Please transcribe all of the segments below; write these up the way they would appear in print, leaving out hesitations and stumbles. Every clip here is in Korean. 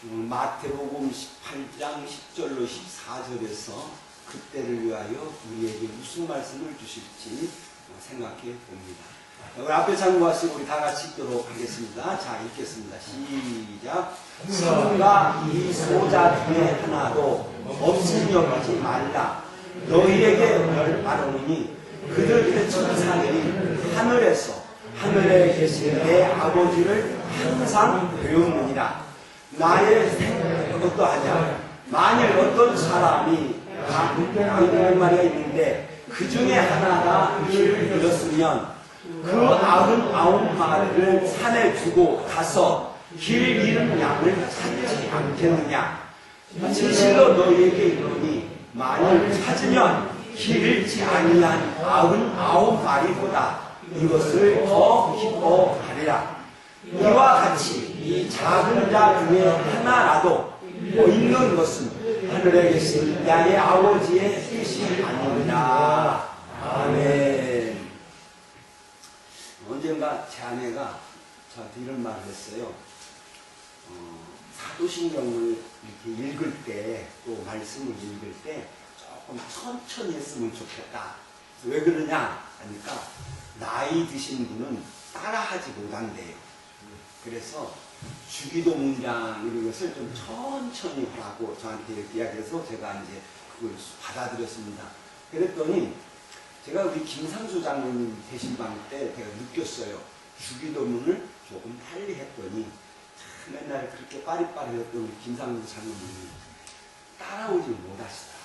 마태복음 18장 10절로 14절에서 그때를 위하여 우리에게 무슨 말씀을 주실지 생각해 봅니다. 우리 앞에 참고하시고 우리 다 같이 읽도록 하겠습니다. 자, 읽겠습니다. 시작. 성가 이 소자 중에 하나도 없이 여기지 말라. 너희에게 말하노니 그들의 천사들이 하늘에 계신 내 아버지를 항상 배우느니라. 나의 생각은 어떠하냐? 만일 어떤 사람이 아흔 마리가 있는데 그 중에 하나가 길을 잃었으면 그 99마리를 산에 두고 가서 길 잃은 양을 찾지 않겠느냐? 진실로 너희에게 이르노니 만일 찾으면 길 잃지 아니한 99마리보다 이것을 더 기뻐하리라. 이와 같이 이 작은 자 중에 하나라도 있는 것은 하늘에 계신 나의 아버지의 뜻이 아니라. 아멘. 언젠가 제 아내가 저한테 이런 말을 했어요. 사도신경을 이렇게 읽을 때, 또 말씀을 읽을 때 조금 천천히 했으면 좋겠다. 왜 그러냐 하니까 나이 드신 분은 따라하지 못한대요. 그래서 주기도 문장 이런 것을 좀 천천히 하라고 저한테 이렇게 이야기해서 제가 이제 그걸 받아들였습니다. 그랬더니 제가 우리 김상수 장로님 대신방 때 제가 느꼈어요. 주기도문을 조금 빨리 했더니 참 맨날 그렇게 빠릿빠릿했던 우리 김상수 장로님이 따라오지 못하시더라고요.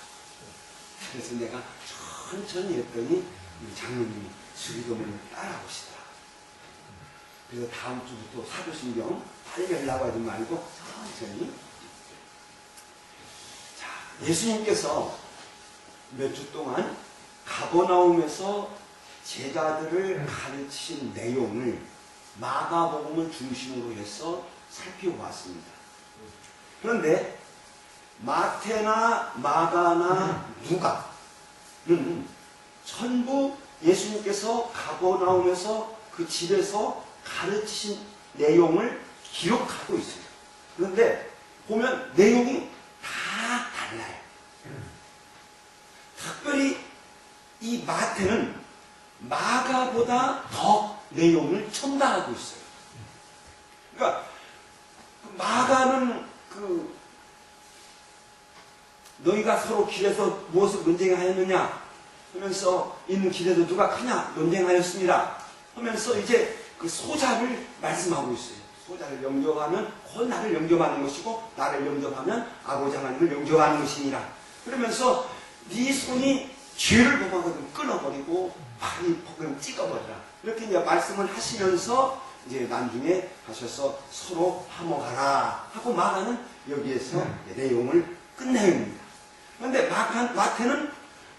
그래서 내가 천천히 했더니 우리 장로님이 주기도문을 따라오시더라고요. 그래서 다음 주부터 사도신경 빨리 하려고 하지 말고 천천히. 자, 예수님께서 몇 주 동안 가버나움에서 제자들을 가르치신 내용을 마가복음을 중심으로 해서 살펴보았습니다. 그런데 마태나 마가나 누가는 전부 예수님께서 가버나움에서 그 집에서 가르치신 내용을 기록하고 있어요. 그런데 보면 내용이 다 달라요. 특별히 이 마태는 마가보다 더 내용을 첨가하고 있어요. 그러니까 마가는 너희가 서로 길에서 무엇을 논쟁하였느냐 하면서 있는 길에도 누가 크냐 논쟁하였습니다 하면서 이제 그 소자를 말씀하고 있어요. 소자를 영접하면 곧 나를 영접하는 것이고 나를 영접하면 아버지 하나님을 영접하는 것이니라. 그러면서 네 손이 죄를 범하거든 끊어버리고 발이 복음 찍어버리라. 이렇게 이제 말씀을 하시면서 이제 나중에 하셔서 서로 화목하라 하고 마가는 여기에서 내용을 끝내입니다. 그런데 마태는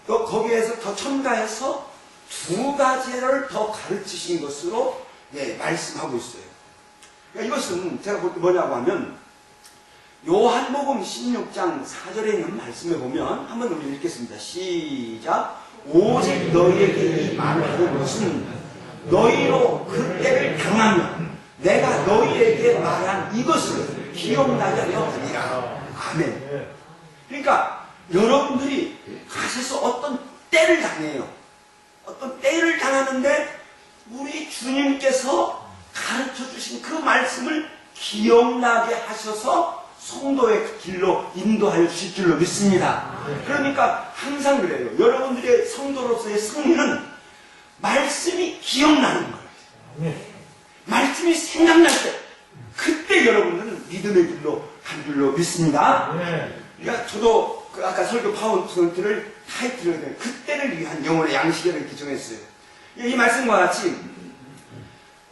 또 거기에서 더 첨가해서 두 가지를 더 가르치신 것으로 말씀하고 있어요. 그러니까 이것은 제가 볼 때 뭐냐고 하면 요한복음 16장 4절에 있는 말씀에 보면 한번 우리 읽겠습니다. 시작. 오직 너희에게 이 말을 하는 것은 너희로 그때를 당하면 내가 너희에게 말한 이것을 기억나게 하려 하니라. 아멘. 그러니까 여러분들이 가셔서 어떤 때를 당해요. 어떤 때를 당하는데 우리 주님께서 가르쳐 주신 그 말씀을 기억나게 하셔서 성도의 길로 인도하여 주실 줄로 믿습니다. 그러니까 항상 그래요. 여러분들의 성도로서의 승리는 말씀이 기억나는 거예요. 말씀이 생각날 때 그때 여러분들은 믿음의 길로 간 줄로 믿습니다. 그러니까 저도 아까 설교 파워포인트를 타이틀을 그때를 위한 영혼의 양식이라고 이렇게 정했어요. 이 말씀과 같이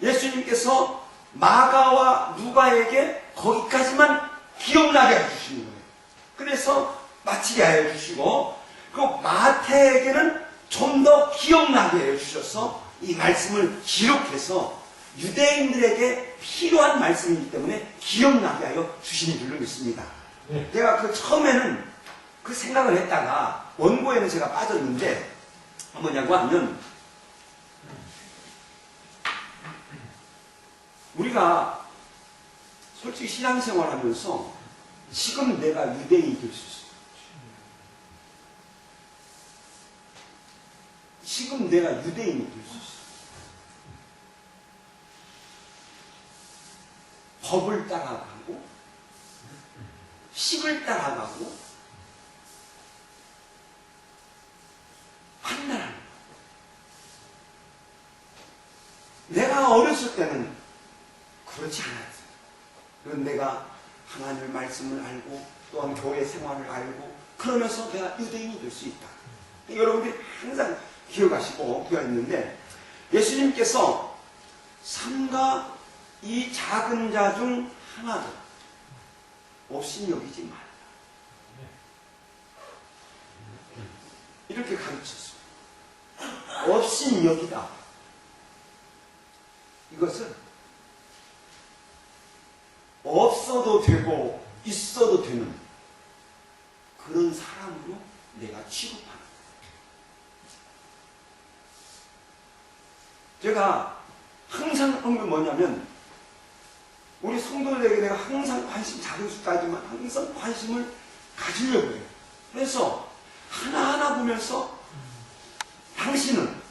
예수님께서 마가와 누가에게 거기까지만 기억나게 해주시는 거예요. 그래서 마치게 해주시고 그리고 마태에게는 좀 더 기억나게 해주셔서 이 말씀을 기록해서 유대인들에게 필요한 말씀이기 때문에 기억나게 하여 주시는 줄로 믿습니다. 제가 그 처음에는 그 생각을 했다가 원고에는 제가 빠졌는데 뭐냐고 하면 우리가 솔직히 신앙생활 하면서 지금 내가 유대인이 될 수 있어요. 지금 내가 유대인이 될 수 있어요. 법을 따라가고 식을 따라가고 판단하는 거예요. 내가 어렸을 때는 그렇지 않았어요. 그런 내가 하나님의 말씀을 알고 또한 교회 생활을 알고 그러면서 내가 유대인이 될 수 있다. 여러분들이 항상 기억하시고 기억했는데 예수님께서 삼가 이 작은 자 중 하나도 없이 여기지 말라. 이렇게 가르쳤어요. 없이 여기다. 이것은 없어도 되고 있어도 되는 그런 사람으로 내가 취급하는 거예요. 제가 항상 하는 게 뭐냐면 우리 성도들에게 내가 항상 관심, 작은 숫자지만 항상 관심을 가지려고 해요. 그래서 하나하나 보면서 당신은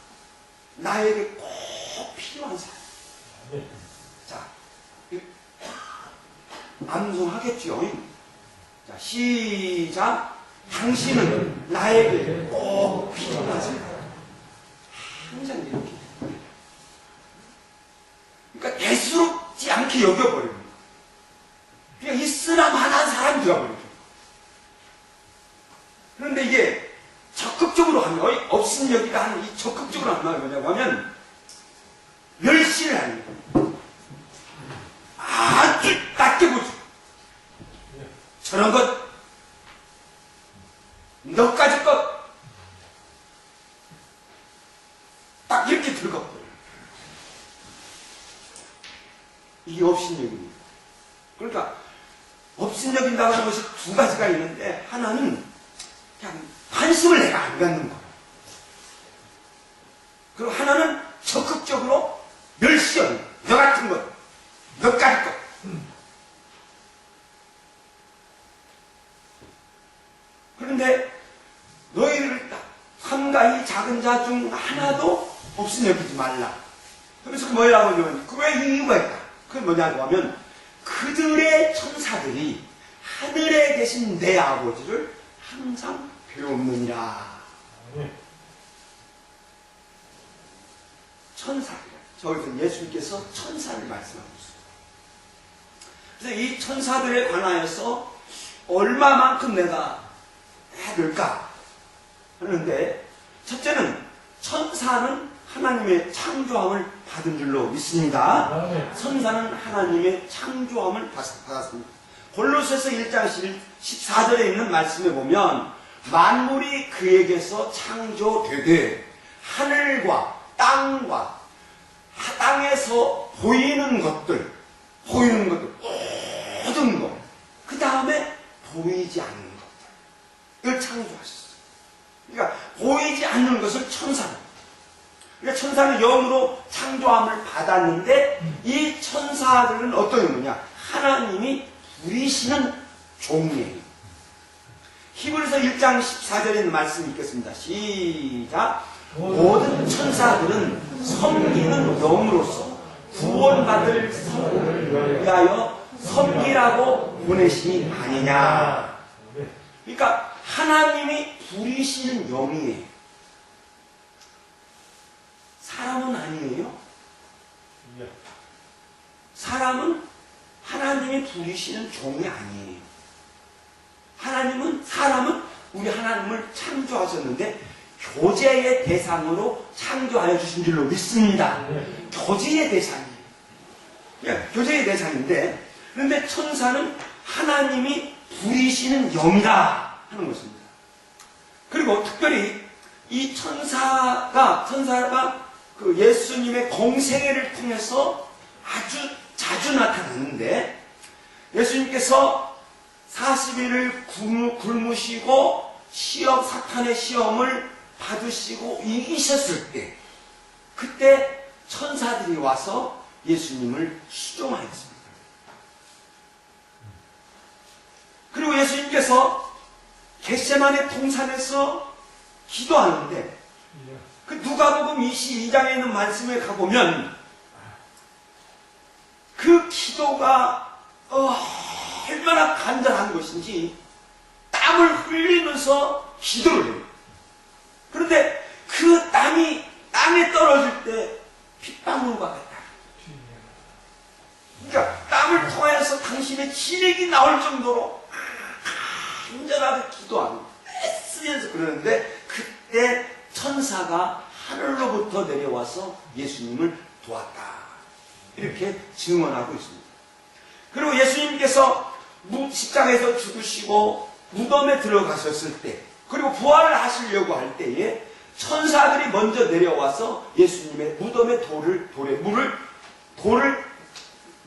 나에게 꼭 필요한 사람. 자, 암송하겠죠. 자, 시작. 당신은 나에게 꼭 필요한 사람. 항상 이렇게. 그러니까 대수롭지 않게 여겨버립니다. 그냥 있으나 마나한 사람이 되어버리죠. 그런데 이게 적극적으로 하면, 없인 여기가 하는 이 적극적으로 하는 말이 뭐냐고 하면, 멸시를 하는 거예요. 아주 낮게 보죠. 저런 것, 너까지 것, 딱 이렇게 들어가버려요. 이게 업신여깁니다. 그러니까 업신여긴다고 하는 것이 두 가지가 있는데 하나는 그냥 관심을 내가 안 갖는 거예요. 그리고 하나는 적극적으로 멸시하는 거예요. 너 같은 것, 너까지 것. 그런데 너희를 딱 삼가 이 작은 자 중 하나도 업신여기지 말라. 그래서 그 뭐라고 하냐면 그 왜 이유가 있다. 그게 뭐냐고 하면 그들의 천사들이 하늘에 계신 내 아버지를 항상 배우느니라. 천사들. 저기서 예수님께서 천사를 말씀하고 있어요. 그래서 이 천사들에 관하여서 얼마만큼 내가 해야 될까 하는데 첫째는 천사는 하나님의 창조함을 받은 줄로 믿습니다. 천사는 하나님의 창조함을 받았습니다. 골로새서 1장 14절에 있는 말씀에 보면 만물이 그에게서 창조되되 하늘과 땅과 땅에서 보이는 것들 모든 것, 그 다음에 보이지 않는 것들을 창조하셨어요. 그러니까 보이지 않는 것을 천사는, 그러니까 천사는 영으로 창조함을 받았는데 이 천사들은 어떤 의미냐? 하나님이 부리시는 종이에요. 히브리서 1장 14절에 있는 말씀 읽겠습니다. 시작. 모든 천사들은 섬기는 영으로서 구원받을 성도를 위하여 섬기라고 보내심이 아니냐. 그러니까 하나님이 부리시는 영이에요. 사람은 아니에요. 사람은 하나님이 부리시는 종이 아니에요. 사람은 우리 하나님을 창조하셨는데 교제의 대상으로 창조하여 주신 줄로 믿습니다. 교제의 대상이에요. 교제의 대상인데, 그런데 천사는 하나님이 부리시는 영이다 하는 것입니다. 그리고 특별히 이 천사가 그 예수님의 공생애를 통해서 아주 자주 나타났는데, 예수님께서 40일을 굶으시고 사탄의 시험을 받으시고 이기셨을 때, 그때 천사들이 와서 예수님을 수종하였습니다. 그리고 예수님께서 겟세마네 동산에서 기도하는데 그 누가복음 22장에 있는 말씀에 가보면 그 기도가 얼마나 간절한 것인지 땀을 흘리면서 기도를 해요. 그런데 그 땀이 땅에 떨어질 때 핏방울과 같다. 그러니까 땀을 통하여서 당신의 진액이 나올 정도로 간절하게 기도하는 애쓰면서 그러는데 그때 천사가 하늘로부터 내려와서 예수님을 도왔다. 이렇게 증언하고 있습니다. 그리고 예수님께서 십자가에서 죽으시고 무덤에 들어가셨을 때, 그리고 부활을 하시려고 할 때에 천사들이 먼저 내려와서 예수님의 무덤에 돌을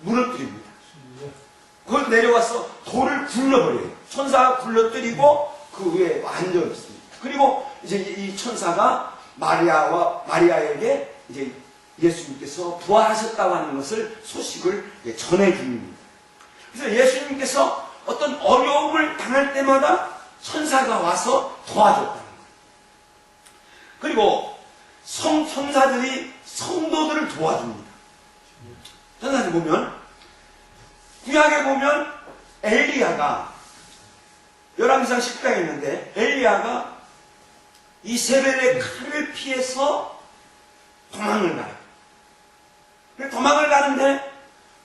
무너뜨립니다. 거기 내려와서 돌을 굴러버려요. 천사가 굴러뜨리고 그 위에 앉아 있습니다. 그리고 이제 이 천사가 마리아에게 이제 예수님께서 부활하셨다고 하는 것을 소식을 전해줍니다. 그래서 예수님께서 어떤 어려움을 당할 때마다 천사가 와서 도와줬다는 거예요. 그리고 천사들이 성도들을 도와줍니다. 천사들 보면 구약에 보면 엘리야가 열왕기상 10장에 있는데 엘리야가 이세벨의 칼을 피해서 도망을 가요. 도망을 가는데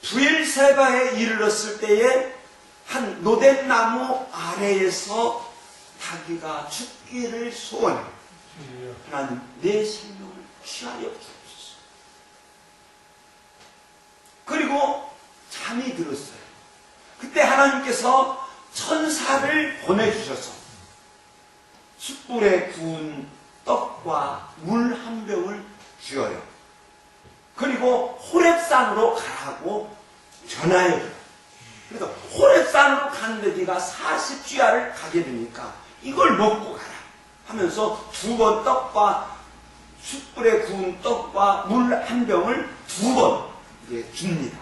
브엘세바에 이르렀을 때에 한 노덴나무 아래에서 자기가 죽기를 소원해요. 하나님, 내 생명을 취하여 주옵소서. 그리고 잠이 들었어요. 그때 하나님께서 천사를 보내주셔서 숯불에 구운 떡과 물 한 병을 주어요. 그리고 호렙산으로 가라고 전하여줘요. 그래서 호렙산으로 가는데 네가 40주야를 가게 되니까 이걸 먹고 가라 하면서 2번 떡과 숯불에 구운 떡과 물 한 병을 2번 줍니다.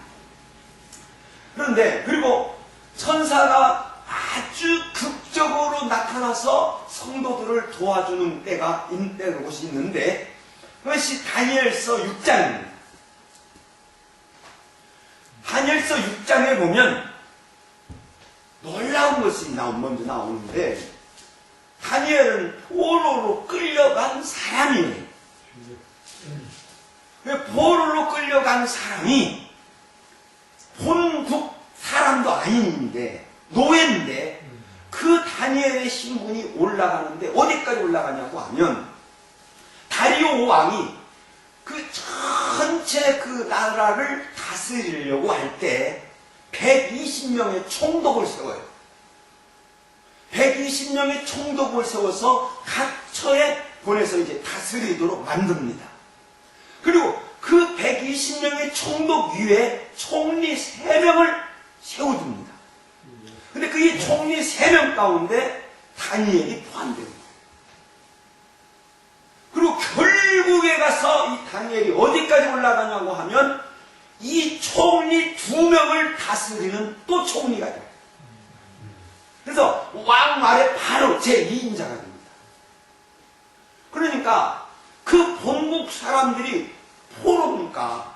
그런데 그리고 천사가 아주 극적으로 나타나서 성도들을 도와주는 때가 있는 곳이 있는데 그것이 다니엘서 6장입니다. 다니엘서 6장에 보면 놀라운 것이 먼저 나오는데 다니엘은 포로로 끌려간 사람이에요. 포로로 끌려간 사람이 본국 사람도 아닌데 노예인데 그 다니엘의 신분이 올라가는데 어디까지 올라가냐고 하면 다리오 왕이 그 전체 그 나라를 다스리려고 할 때 120명의 총독을 세워요. 120명의 총독을 세워서 각 처에 보내서 이제 다스리도록 만듭니다. 그리고 그 120명의 총독 위에 총리 3명을 세워줍니다. 근데 그 이 총리 3명 가운데 다니엘이 포함됩니다. 그리고 결국에 가서 이 다니엘이 어디까지 올라가냐고 하면 이 총리 2명을 다스리는 또 총리가 돼요. 그래서 왕 아래 바로 제2인자가 됩니다. 그러니까 그 본국 사람들이 포로니까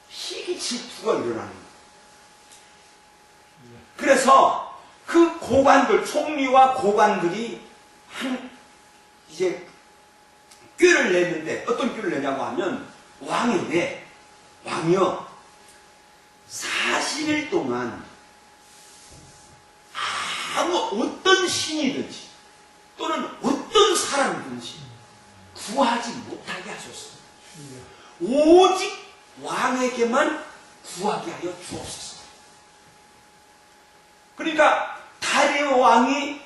희귀 질투가 일어나는 거예요. 그래서 그 고관들, 총리와 고관들이 이제 꾀를 냈는데 어떤 꾀를 내냐고 하면 왕이요 40일 동안 어떤 신이든지 또는 어떤 사람이든지 구하지 못하게 하셨어요. 오직 왕에게만 구하게 하여 주옵소서. 그러니까 다리오 왕이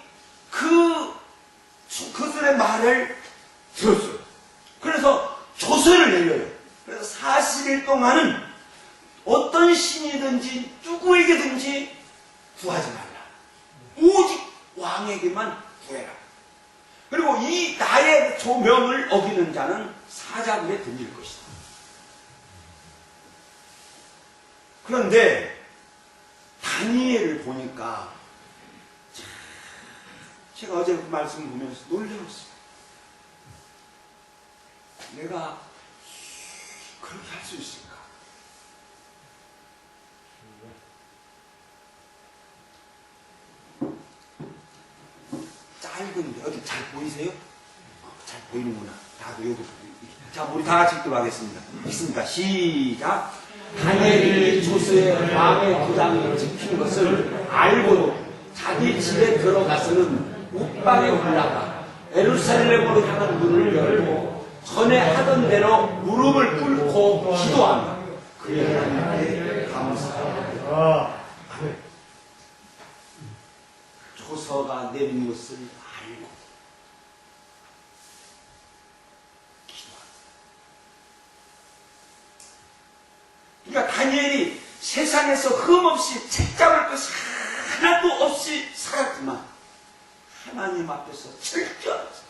그들의 말을 들었어요. 그래서 조서를 내려요. 그래서 40일 동안은 어떤 신이든지 누구에게든지 구하지 말라. 오직 왕에게만 구해라. 그리고 이 나의 조명을 어기는 자는 사자굴에 던질 것이다. 그런데 다니엘을 보니까 제가 어제 그 말씀을 보면서 놀라웠어요. 내가 그렇게 할 수 있을까? 짧은데 어디 잘 보이세요? 잘 보이는구나. 나도 여기. 자, 우리 다 같이 읽도록 하겠습니다. 읽습니다. 시작. 다니엘이 조스의 왕의 도장을 지킨 것을 알고도 자기 집에 들어가서는 옥방에 올라가 예루살렘으로 향한 문을 열고 전에 하던 대로 무릎을 꿇고 기도한다. 그의 하나님께 감사하라. 조서가 내린 것을 알고 기도한다. 그러니까 다니엘이 세상에서 흠없이 책잡을 것이 하나도 없이 살았지만 하나님 앞에서 철저하죠.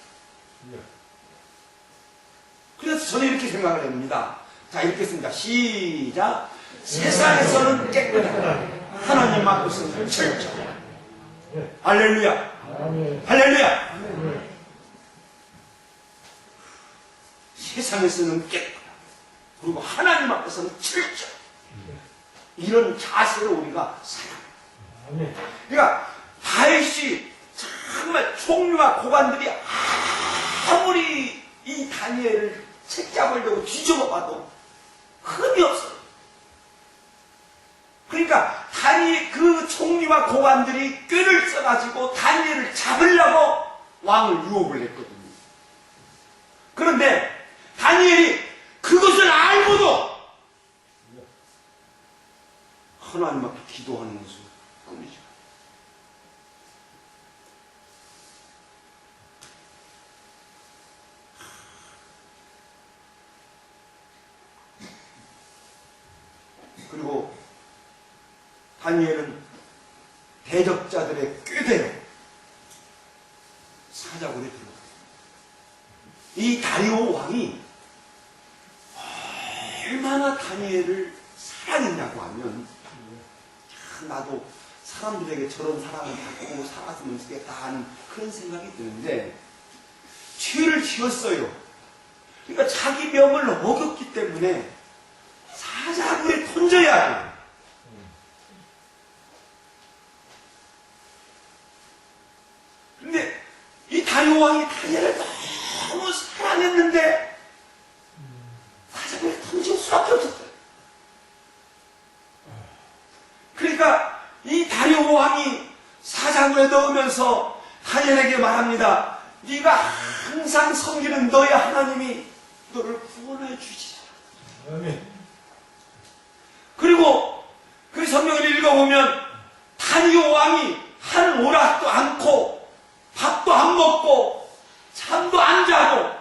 그래서 저는 이렇게 생각을 합니다. 자, 읽겠습니다. 시작. 세상에서는 깨끗하다. 하나님 앞에서는 철저하다. 할렐루야. 할렐루야. 세상에서는 깨끗하다. 그리고 하나님 앞에서는 철저하다. 이런 자세로 우리가 살아갑니다. 그러니까 다윗이 정말 총리와 고관들이 아무리 이 다니엘을 책잡으려고 뒤집어봐도 흠이 없어요. 그러니까 그 총리와 고관들이 꾀를 써가지고 다니엘을 잡으려고 왕을 유혹을 했거든요. 그런데 다니엘이 그것을 알고도 하나님 앞에 기도하는 것을 끊이지 않아요. 그리고 다니엘은 대적자들의 꾀대로 사자굴에 들어가요. 이 다리오 왕이 얼마나 다니엘을 사랑했냐고 하면 나도 사람들에게 저런 사랑을 받고 살았으면 좋겠다 하는 그런 생각이 드는데 죄를 지었어요. 그러니까 자기 명을 어겼기 때문에 사자굴에 던져야 돼요. 근데 이 다리오 왕이 다니엘을 너무 사랑했는데 사자굴에 던질 수밖에 없었어요. 그러니까 이 다리오 왕이 사자굴에 넣으면서 다니엘에게 말합니다. 네가 항상 섬기는 너의 하나님이 너를 구원해 주시라. 그리고 그 성경을 읽어보면 다리오 왕이 한 오락도 않고 밥도 안 먹고 잠도 안 자고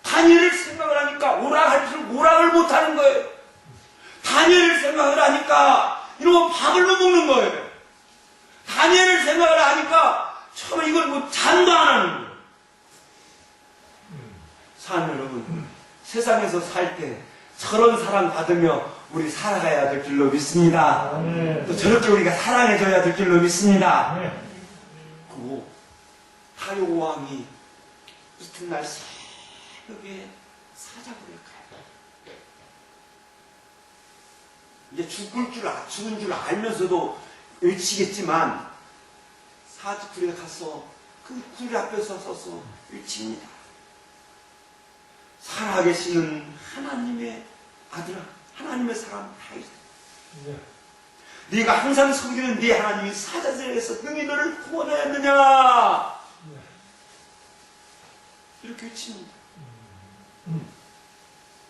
다니엘을 생각을 하니까 오락할 줄 오락을 못하는 거예요. 다니엘을 생각을 하니까 이러면 밥을 못 먹는 거예요. 다니엘을 생각을 하니까 처음에 이걸 뭐 잠도 안 하는 거예요. 사람 여러분, 세상에서 살 때 저런 사랑 받으며 우리 살아가야 될 줄로 믿습니다. 또 저렇게 우리가 사랑해줘야 될 줄로 믿습니다. 그리고 다리오 왕이 이튿날 새벽에 사자굴에 가요. 이제 죽은 줄 알면서도 외치겠지만 사자굴에 가서 그 굴 앞에서 서서 외칩니다. 살아계시는 하나님의 아들아, 하나님의 사람 다윗아, 네가 항상 섬기는 네 하나님이 사자굴에서 능히 너를 구원하였느냐, 이렇게 외칩니다.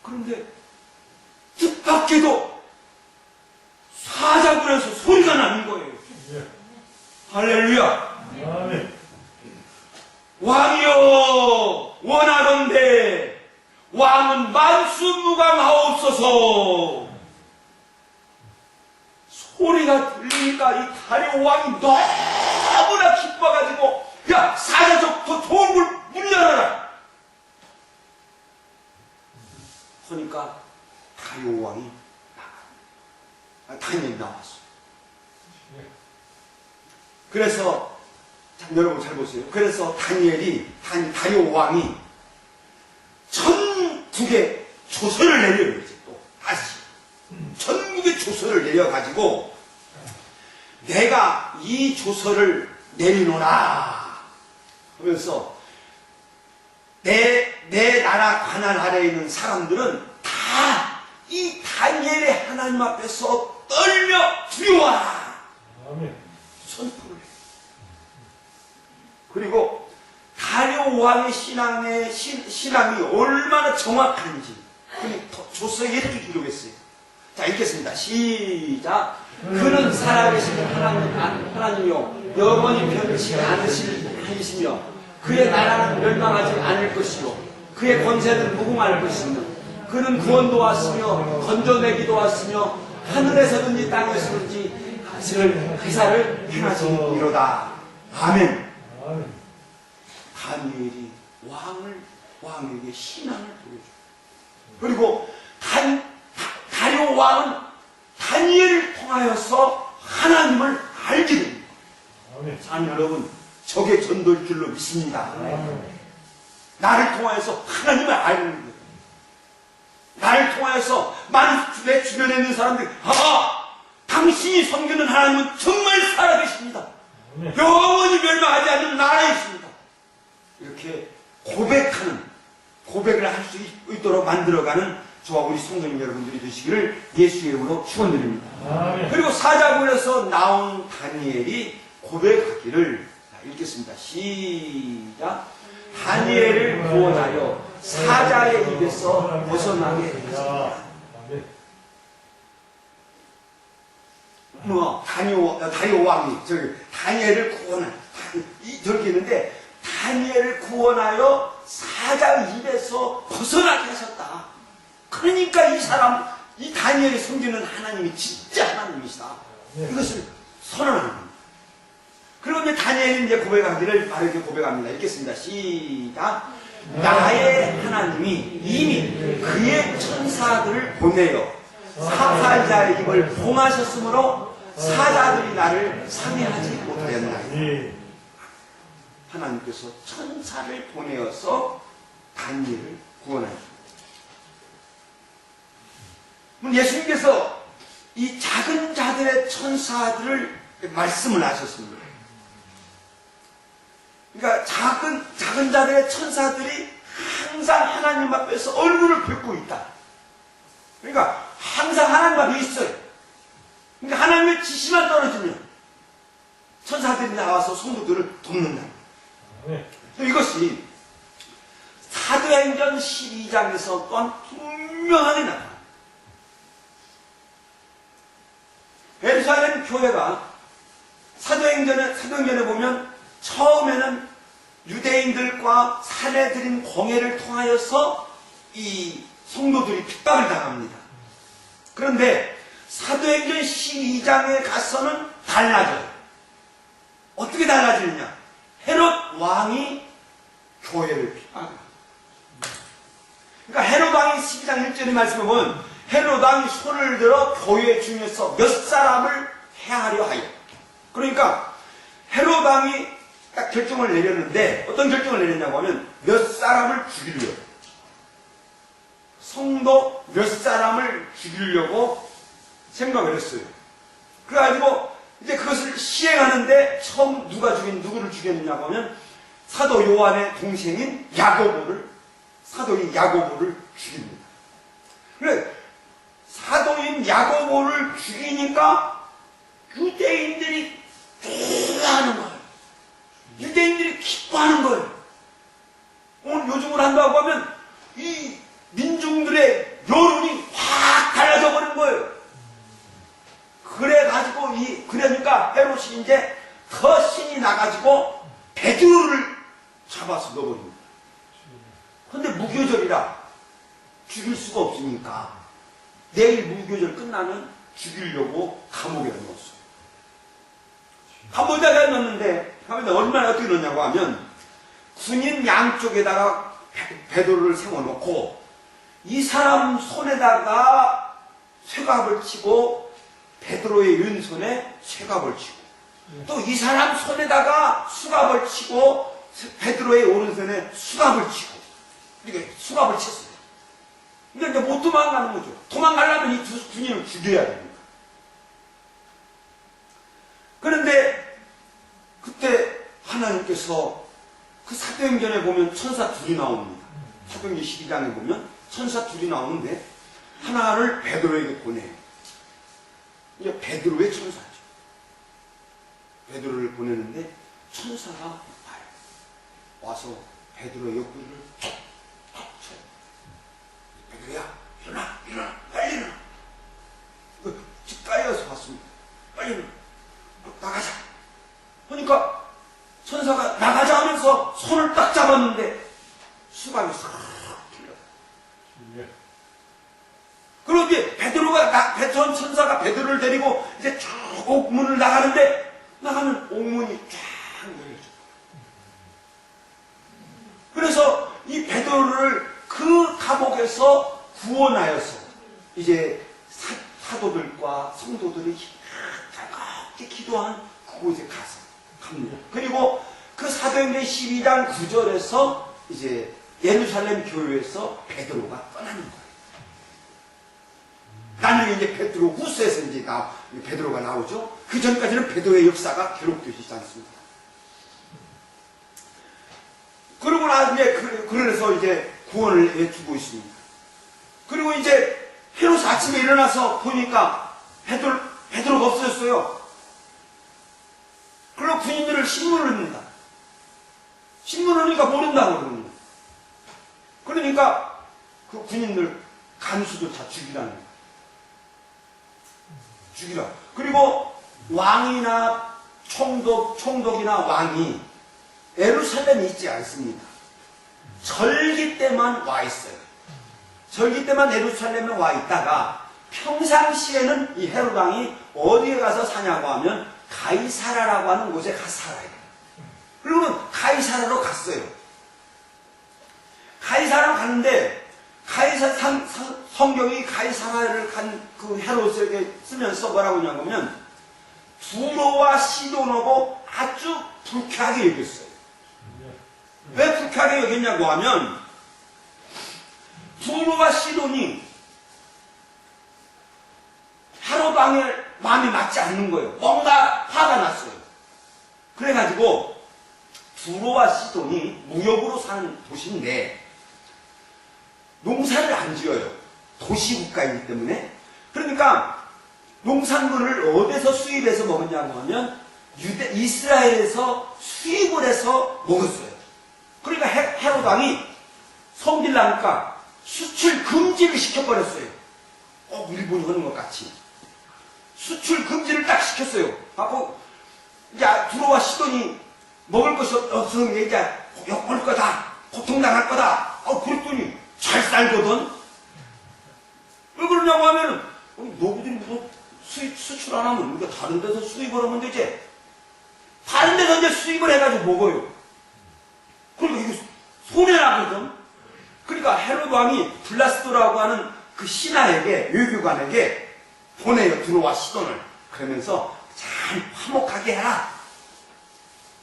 그런데 뜻밖에도 사자굴에서 소리가 나는 거예요. 할렐루야. 왕이여 원하건대 왕은 만수무강하옵소서. 소리가 들리니까 이 다리오 왕이 너무나 기뻐가지고 야 사자적 더 좋은 물 열어라 하니까 다리오 왕이 다니엘이 나왔어. 그래서 여러분 잘 보세요. 그래서 다리오 왕이 전국에 조서를 내려요. 이제 또 다시 전국에 조서를 내려가지고 내가 이 조서를 내리노라 하면서 내 나라 관할 아래에 있는 사람들은 다 이 다니엘의 하나님 앞에서 떨며 두려워하라 선포를 해요. 그리고 다리오 왕의 신앙이 얼마나 정확한지 조서에 이렇게 기록했어요. 자, 읽겠습니다. 시작. 그는 살아계신 하나님이요 영원히 변치 않으실 분이시며 그의 나라는 멸망하지 않을 것이요 그의 권세는 무궁할 것이며 그는 구원도 왔으며 건져내기도 왔으며 하늘에서든지 땅에서든지 회사를 행하시니로다. 아멘. 다니엘이 왕에게 신앙을 보여줘. 그리고 다리오 왕은 다니엘을 통하여서 하나님을 알게 됩니다. 자, 여러분, 적의 전도일 줄로 믿습니다. 나를 통하여서 하나님을 알는 거예요. 나를 통하여서 내 주변에 있는 사람들이 당신이 섬기는 하나님은 정말 살아계십니다. 영원히 멸망하지 않는 나라에 있습니다. 이렇게 고백을 할 수 있도록 만들어가는 저와 우리 성도님 여러분들이 되시기를 예수의 이름으로 축원드립니다. 그리고 사자굴에서 나온 다니엘이 고백하기를 읽겠습니다. 시작. 다니엘을 구원하여 사자의 입에서 벗어나게 하셨다. 다리오 왕이 다니엘을 구원하여 저렇게 있는데 다니엘을 구원하여 사자의 입에서 벗어나게 하셨다. 그러니까 이 다니엘이 섬기는 하나님이 진짜 하나님이시다. 이것을 선언하는 겁니다. 그리고 이제 다니엘이 이제 고백하기를 바로 이렇게 고백합니다. 읽겠습니다. 시작. 나의 하나님이 이미 그의 천사들을 보내어 사자의 입을 봉하셨으므로 사자들이 나를 상해하지 못하였나이다. 하나님께서 천사를 보내어서 다니엘을 구원하셨습니다. 예수님께서 이 작은 자들의 천사들을 말씀을 하셨습니다. 그러니까 작은 자들의 천사들이 항상 하나님 앞에서 얼굴을 뵙고 있다. 그러니까 항상 하나님 앞에 있어요. 그러니까 하나님의 지시만 떨어지면 천사들이 나와서 성도들을 돕는다. 이것이 사도행전 12장에서 또한 분명하게 나타납니다. 예루살렘 교회가 사도행전에 보면 처음에는 유대인들과 사내들인 공회를 통하여서 이 성도들이 핍박을 당합니다. 그런데 사도행전 12장에 가서는 달라져요. 어떻게 달라지느냐? 헤롯 왕이 교회를 핍박합니다. 그러니까 헤롯 왕이 12장 1절의 말씀에 보면 헤롯 왕이 손을 들어 교회 중에서 몇 사람을 해하려 하여. 그러니까 헤롯 왕이 딱 결정을 내렸는데 어떤 결정을 내렸냐고 하면 몇 사람을 죽이려고. 성도 몇 사람을 죽이려고 생각을 했어요. 그래가지고 이제 그것을 시행하는데 처음 누구를 죽였느냐고 하면 사도 요한의 동생인 사도인 야고보를 죽입니다. 그래 사도인 야고보를 죽이니까 유대인들이 좋아하는 거예요. 유대인들이 기뻐하는 거예요. 오늘 요즘을 한다고 하면 이 민중들의 여론이 확 달라져 버린 거예요. 그러니까 헤롯이 이제 더 신이 나가지고 베드로를 잡아서 넣어버립니다. 근데 무교절이라 죽일 수가 없으니까 내일 무교절 끝나면 죽이려고 감옥에 넣었어요. 감옥에다가 넣었는데 얼마나 어떻게 넣냐고 하면 군인 양쪽에다가 베드로를 세워놓고 이 사람 손에다가 쇠갑을 치고 베드로의 왼손에 쇠갑을 치고 또 이 사람 손에다가 수갑을 치고 베드로의 오른손에 수갑을 치고 이렇게 수갑을 쳤어요. 근데 이제 못 도망가는 거죠. 도망가려면 이 두 군인을 죽여야 됩니다. 그런데 그때 하나님께서 그 사도행전에 보면 천사 둘이 나옵니다. 사도행전 12장에 보면 천사 둘이 나오는데 하나를 베드로에게 보내요. 이제 베드로의 천사죠. 베드로를 보내는데 천사가 와요. 와서 베드로의 옆구리를 툭툭 쳐요. 베드로야, 일어나, 일어나, 빨리 일어나. 집 깔려서 왔습니다. 빨리 일어나. 나가자. 그러니까 천사가 나가자 하면서 손을 딱 잡았는데 수갑이 싹 풀려요. 그리고 이제 천사가 베드로를 데리고 이제 쭉 옥문을 나가면 옥문이 쫙 열려져. 그래서 이 베드로를 그 감옥에서 구원하여서 이제 사도들과 성도들이 뜨겁게 기도한 그곳에 갑니다. 그리고 그 사도행전 12장 9절에서 이제 예루살렘 교회에서 베드로가 떠나는 거예요. 나중에 이제 베드로 후서에서 이제 베드로가 나오죠. 그 전까지는 베드로의 역사가 기록되지 않습니다. 그러고 나중에 그래서 이제 구원을 외치고 있습니다. 그리고 이제 헤롯이 아침에 일어나서 보니까 베드로가 없어졌어요. 그리고 군인들을 신문을 합니다. 신문을 하니까 모른다고 그러는 거예요. 그러니까 그 군인들 간수도 다 죽이라는 거예요. 죽이라. 그리고 왕이나 총독이나 왕이 예루살렘에 있지 않습니다. 절기 때만 와 있어요. 절기 때만 예루살렘에 와 있다가 평상시에는 이 헤롯 왕이 어디에 가서 사냐고 하면 가이사라라고 하는 곳에 가서 살아요. 그리고는 가이사라로 갔어요. 가이사라 갔는데 성경이 가이사라를 간 그 헤롯에게 쓰면서 뭐라고 하냐면 두로와 시돈하고 아주 불쾌하게 여겼어요. 왜 불쾌하게 여겼냐고 하면 두로와 시돈이 헤롯 왕의 마음이 맞지 않는 거예요. 뭔가 화가 났어요. 그래가지고 두로와 시돈이 무역으로 사는 도시인데 농사를 안 지어요. 도시국가이기 때문에. 그러니까 농산물을 어디서 수입해서 먹었냐고 하면 이스라엘에서 수입을 해서 먹었어요. 그러니까 헤롯 왕이 성질 나니까 수출 금지를 시켜버렸어요. 꼭 일본이 하는 것 같이. 수출 금지를 딱 시켰어요. 하고 이제 두로와 시돈이 먹을 것이 없으면 이제 욕먹을 거다. 고통당할 거다. 그랬더니 잘 살거든. 왜 그러냐고 하면은 너희들이 뭐 수출 안 하면 우리가 다른 데서 수입을 하면 되지. 다른 데서 이제 수입을 해가지고 먹어요. 그러니까 이게 손해나거든. 그러니까 헤롯 왕이 블라스도라고 하는 그 신하에게, 외교관에게 보내요. 두로와 시돈을. 그러면서 잘 화목하게 해라.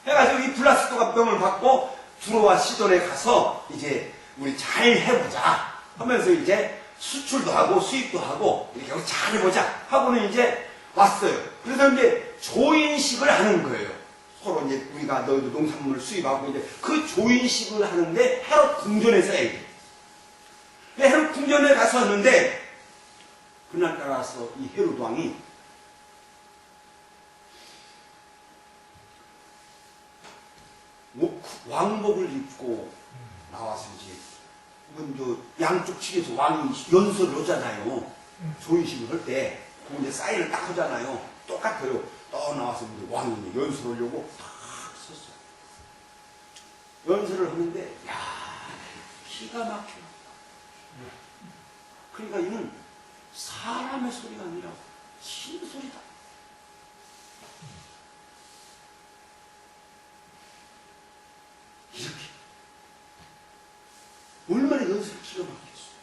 해가지고 이 블라스도가 명을 받고 두로와 시돈에 가서 이제 우리 잘 해보자 하면서 이제 수출도 하고 수입도 하고 이렇게 잘 해보자 하고는 이제 왔어요. 그래서 이제 조인식을 하는 거예요. 서로 이제 우리가 너희도 농산물을 수입하고 이제 그 조인식을 하는데 헤롯 궁전에서 해요. 헤롯 궁전에 가서 하는데 그날따라서 이 헤롯 왕이 왕복을 입고 나와서 이제 먼저 양쪽 측에서 왕이 연설을 하잖아요. 조인식을 할 때 그 이제 사인을 딱 하잖아요. 똑같아요. 또 나와서 이제 왕이 연설을 하려고 탁 섰어요. 연설을 하는데 야 기가 막혀요. 그러니까 이는 사람의 소리가 아니라 신 소리다. 이렇게 얼마나 연설을 기가 막혔어요.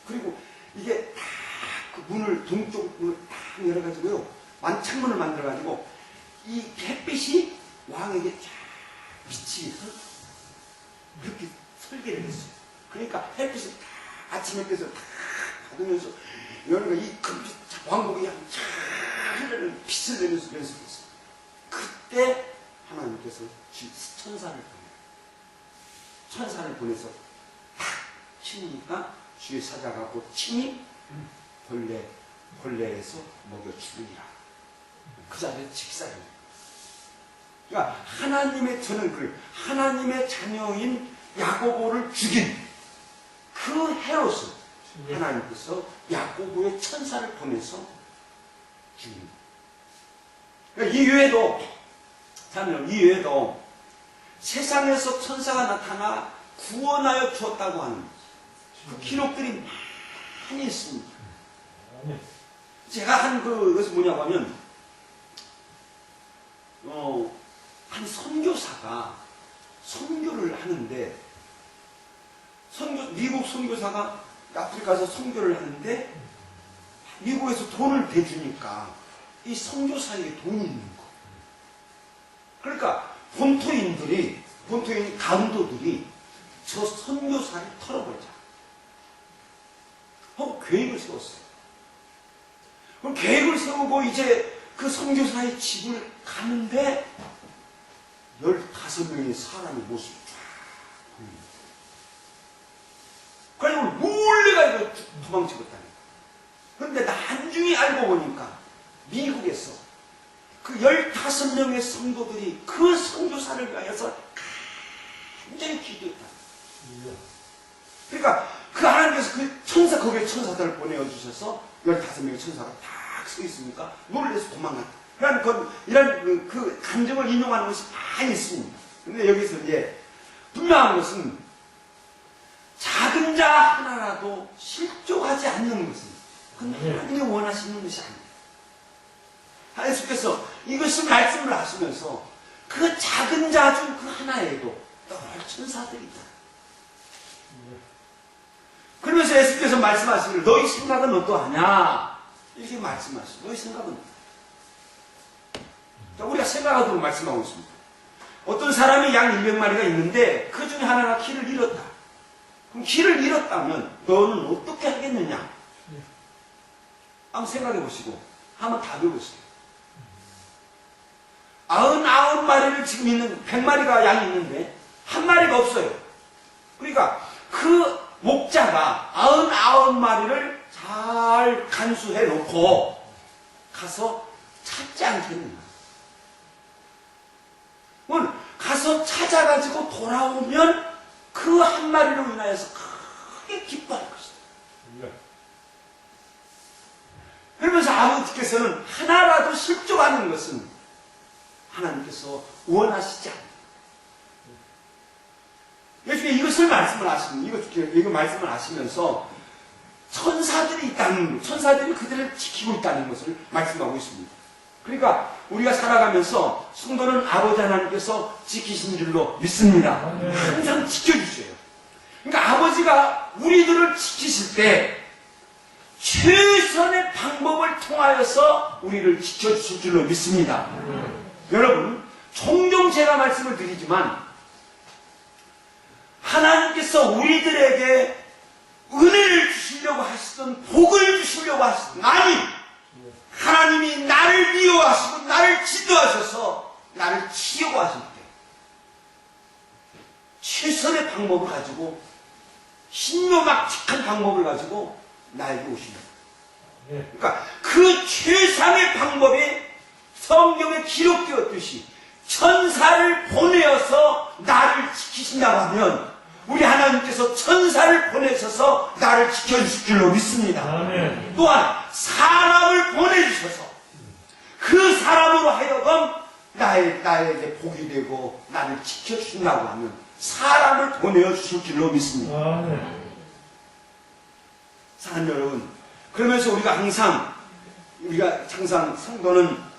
그리고 이게 다 그 문을 동쪽 문을 딱 열어가지고요, 창문을 만들어가지고 이 햇빛이 왕에게 쫙 빛이 그렇게 설계를 했어요. 그러니까 햇빛을 다 아침 햇빛을 다 받으면서 여기가 이 금빛 왕복이 쫙 흐르는 빛을 내면서 연습했어요. 그때 하나님께서 천사를 보내서 탁 치니까 주의 사자가 곧 치니 벌레에서 먹여 죽으리라. 그 자리에 직사입니다. 그러니까 하나님의 자녀인 야고보를 죽인 그 헤롯을 하나님께서 야고보의 천사를 보내서 죽입니다. 그러니까 이 외에도 세상에서 천사가 나타나 구원하여 주었다고 하는 그 기록들이 많이 있습니다. 제가 한 그것이 뭐냐고 하면, 한 선교사가 선교를 하는데, 미국 선교사가 아프리카에서 선교를 하는데, 미국에서 돈을 대주니까 이 선교사에게 돈이 있는 거. 그러니까 본토인 강도들이 저 선교사를 털어버리자 하고 계획을 세웠어요. 그럼 계획을 세우고 이제 그 선교사의 집을 가는데 15명의 사람의 모습이 쫙 보입니다. 그래서 몰래 가지고 도망치겠다는 거예요. 그런데 나중에 알고 보니까 미국에서 그 15명의 성도들이 그 선교사를 위하여서 완전히 기도했다. 그러니까 그 하나님께서 거기에 천사들을 보내주셔서 15명의 천사가 딱 서 있으니까 놀래서 도망갔다. 이런 그 감정을 인용하는 것이 많이 있습니다. 근데 여기서 이제 분명한 것은 작은 자 하나라도 실족하지 않는 것은 그건 하나님이 원하시는 것이 아닙니다. 하나님께서 이것을 말씀을 하시면서 그 작은 자 중 그 하나에도 늘 천사들이 있다. 그러면서 예수께서 말씀하시기를 너희 생각은 어떠하냐? 이렇게 말씀하시죠. 너희 생각은 우리가 생각하도록 말씀하고 있습니다. 어떤 사람이 양 200마리가 있는데 그 중에 하나가 길을 잃었다. 그럼 길을 잃었다면 너는 어떻게 하겠느냐? 한번 생각해 보시고 한번 답해 보세요. 99마리를 지금 있는 100마리가 양이 있는데 한 마리가 없어요. 그러니까 그 목자가 99마리를 잘 간수해 놓고 가서 찾지 않겠느냐. 가서 찾아가지고 돌아오면 그 한 마리로 인하여서 크게 기뻐할 것이다. 그러면서 아버지께서는 하나라도 실족하는 것은 하나님께서 원하시지 않습니다. 예수님이 이것을 말씀을 하시면서 천사들이 있다는, 천사들이 그들을 지키고 있다는 것을 말씀하고 있습니다. 그러니까 우리가 살아가면서 성도는 아버지 하나님께서 지키신 줄로 믿습니다. 항상 지켜주셔요. 그러니까 아버지가 우리들을 지키실 때 최선의 방법을 통하여서 우리를 지켜주실 줄로 믿습니다. 여러분, 종종 제가 말씀을 드리지만 하나님께서 우리들에게 은혜를 주시려고 하시던, 복을 주시려고 하시던, 아니, 하나님이 나를 미워하시고 나를 지도하셔서 나를 치려고 하실 때 최선의 방법을 가지고, 신묘막측한 방법을 가지고 나에게 오십니다. 그러니까 그 최상의 방법이 성경에 기록되었듯이 천사를 보내어서 나를 지키신다고 하면 우리 하나님께서 천사를 보내셔서 나를 지켜주실 줄로 믿습니다. 아멘. 또한 사람을 보내주셔서 그 사람으로 하여금 나에게 복이 되고 나를 지켜주신다고 하면 사람을 보내어 주실 줄로 믿습니다. 아멘. 사랑하는 여러분, 그러면서 우리가 항상 성도는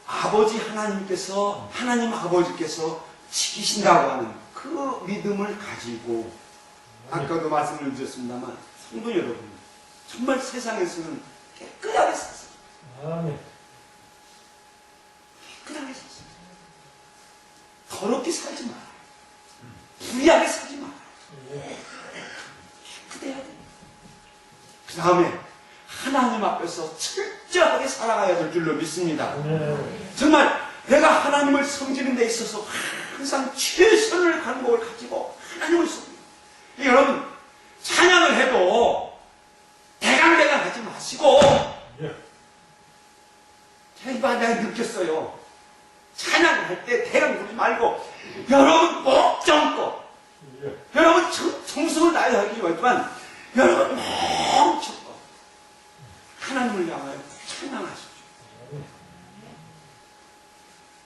아버지 하나님께서, 하나님 아버지께서 지키신다고 하는 그 믿음을 가지고, 아까도 말씀을 드렸습니다만, 성도 여러분, 정말 세상에서는 깨끗하게 샀어요. 깨끗하게 샀어요. 더럽게 살지 마라. 불리하게 살지 마라. 깨끗해야 돼. 그 다음에 하나님 앞에서 철저하게 살아가야 될 줄로 믿습니다. 정말 내가 하나님을 섬기는 데 있어서 항상 최선을 간곡을 가지고 하나님을 섬깁니다. 여러분, 찬양을 해도 대강대강 하지 마시고, 제가 내가 느꼈어요. 찬양을 할 때 대강 부르지 말고, 여러분 목정껏, 여러분 정성을 다해 하기 위하지만, 여러분 목정껏 하나님을 향하여 찬양하십시오.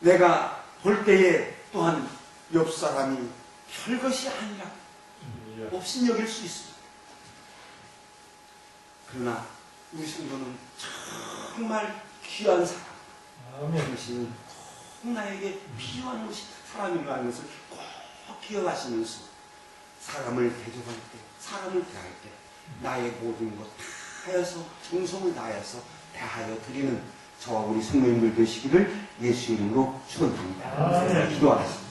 내가 볼 때에 또한 옆 사람이 별것이 아니라 없인 여길 수 있습니다. 그러나 우리 성도는 정말 귀한 사람, 당신은 꼭 나에게 필요한 것이 사람이라는 것을 꼭 기억하시면서 사람을 대접할 때, 사람을 대할 때 나의 모든 것 다하여서 정성을 다하여서 대하여 드리는 저와 우리 성도님들 되시기를 예수 이름으로 축원합니다. 기도하겠습니다.